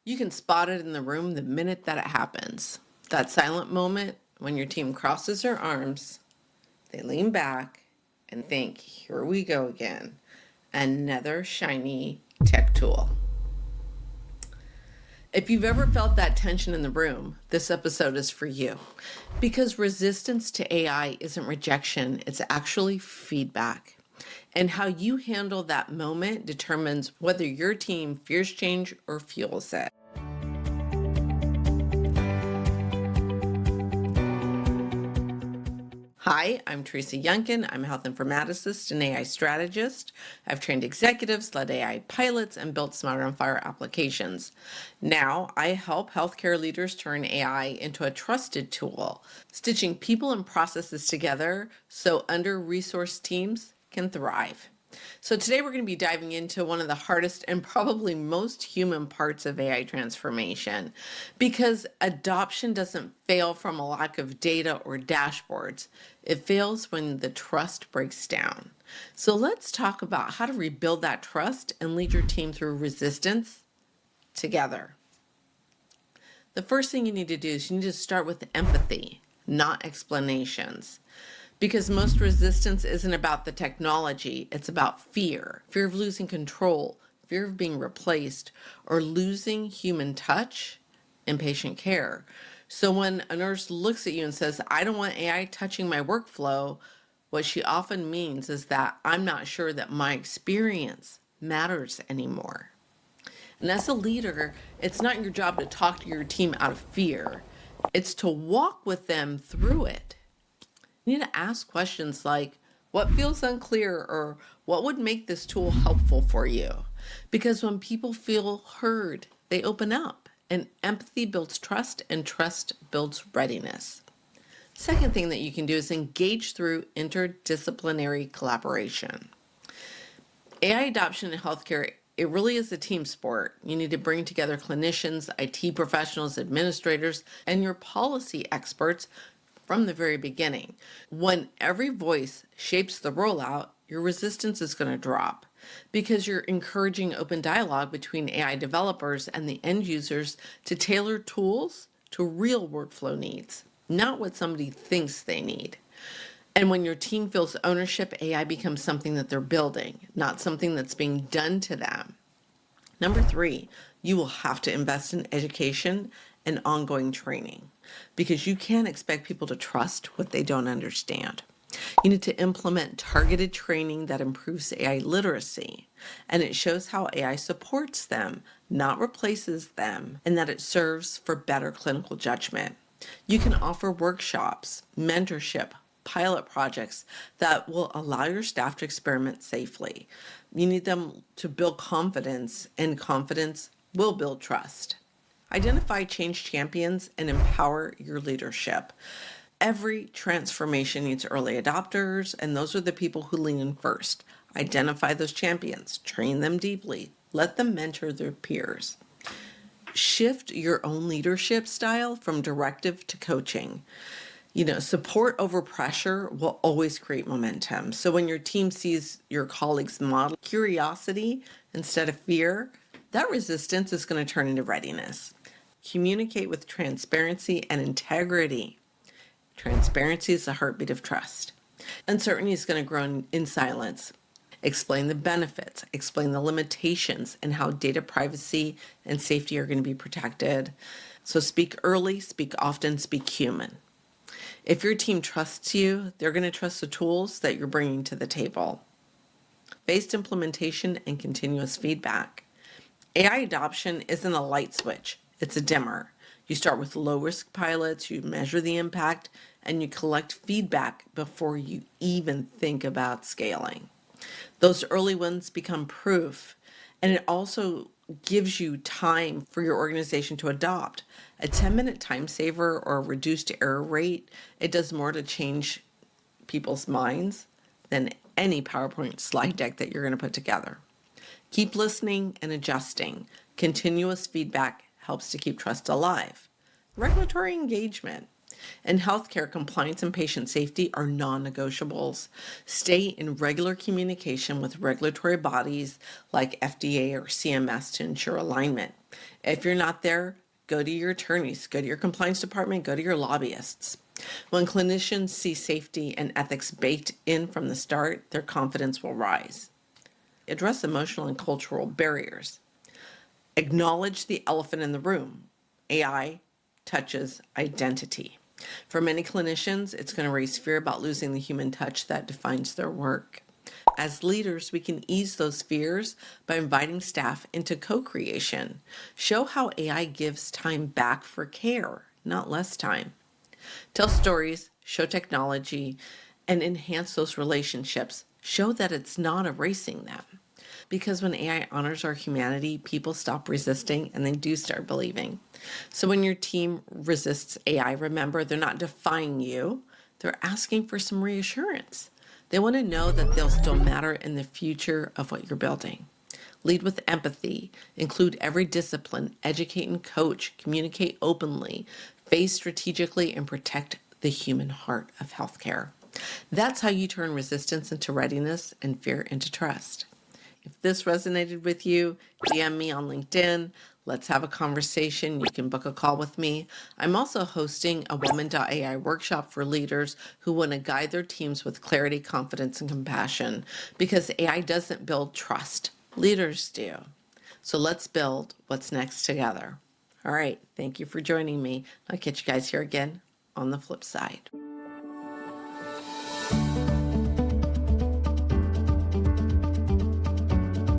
You can spot it in the room the minute that it happens. That silent moment when your team crosses their arms, they lean back and think, here we go again. Another shiny tech tool. If you've ever felt that tension in the room, this episode is for you. Because resistance to AI isn't rejection, it's actually feedback. And how you handle that moment determines whether your team fears change or fuels it. Hi, I'm Teresa Youngkin. I'm a health informaticist and AI strategist. I've trained executives, led AI pilots, and built smarter and fire applications. Now, I help healthcare leaders turn AI into a trusted tool, stitching people and processes together so under-resourced teams can thrive. So today we're going to be diving into one of the hardest and probably most human parts of AI transformation, because adoption doesn't fail from a lack of data or dashboards. It fails when the trust breaks down. So let's talk about how to rebuild that trust and lead your team through resistance together. The first thing you need to do is you need to start with empathy, not explanations. Because most resistance isn't about the technology, it's about fear. Fear of losing control, fear of being replaced, or losing human touch in patient care. So when a nurse looks at you and says, I don't want AI touching my workflow, what she often means is that I'm not sure that my experience matters anymore. And as a leader, it's not your job to talk to your team out of fear. It's to walk with them through it. You need to ask questions like, what feels unclear, or what would make this tool helpful for you? Because when people feel heard, they open up, and empathy builds trust, and trust builds readiness. Second thing that you can do is engage through interdisciplinary collaboration. AI adoption in healthcare, it really is a team sport. You need to bring together clinicians, IT professionals, administrators, and your policy experts from the very beginning. When every voice shapes the rollout, your resistance is going to drop because you're encouraging open dialogue between AI developers and the end users to tailor tools to real workflow needs, not what somebody thinks they need. And when your team feels ownership, AI becomes something that they're building, not something that's being done to them. Number 3, you will have to invest in education and ongoing training, because you can't expect people to trust what they don't understand. You need to implement targeted training that improves AI literacy, and it shows how AI supports them, not replaces them, and that it serves for better clinical judgment. You can offer workshops, mentorship, pilot projects that will allow your staff to experiment safely. You need them to build confidence, and confidence will build trust. Identify change champions and empower your leadership. Every transformation needs early adopters, and those are the people who lean in first. Identify those champions, train them deeply, let them mentor their peers. Shift your own leadership style from directive to coaching. Support over pressure will always create momentum. So when your team sees your colleagues model curiosity instead of fear, that resistance is going to turn into readiness. Communicate with transparency and integrity. Transparency is the heartbeat of trust. Uncertainty is going to grow in silence. Explain the benefits, explain the limitations, and how data privacy and safety are going to be protected. So speak early, speak often, speak human. If your team trusts you, they're going to trust the tools that you're bringing to the table. Phased implementation and continuous feedback. AI adoption isn't a light switch, it's a dimmer. You start with low-risk pilots, you measure the impact, and you collect feedback before you even think about scaling. Those early ones become proof, and it also gives you time for your organization to adopt. A 10-minute time saver or a reduced error rate, it does more to change people's minds than any PowerPoint slide deck that you're going to put together. Keep listening and adjusting. Continuous feedback helps to keep trust alive. Regulatory engagement. In healthcare, compliance and patient safety are non-negotiables. Stay in regular communication with regulatory bodies like FDA or CMS to ensure alignment. If you're not there, go to your attorneys, go to your compliance department, go to your lobbyists. When clinicians see safety and ethics baked in from the start, their confidence will rise. Address emotional and cultural barriers. Acknowledge the elephant in the room. AI touches identity. For many clinicians, it's going to raise fear about losing the human touch that defines their work. As leaders, we can ease those fears by inviting staff into co-creation. Show how AI gives time back for care, not less time. Tell stories, show technology, and enhance those relationships. Show that it's not erasing them. Because when AI honors our humanity, people stop resisting and they do start believing. So when your team resists AI, remember they're not defying you, they're asking for some reassurance. They want to know that they'll still matter in the future of what you're building. Lead with empathy, include every discipline, educate and coach, communicate openly, face strategically, and protect the human heart of healthcare. That's how you turn resistance into readiness and fear into trust. If this resonated with you, DM me on LinkedIn. Let's have a conversation. You can book a call with me. I'm also hosting a Woman.ai workshop for leaders who want to guide their teams with clarity, confidence, and compassion, because AI doesn't build trust. Leaders do. So let's build what's next together. All right. Thank you for joining me. I'll catch you guys here again on the flip side.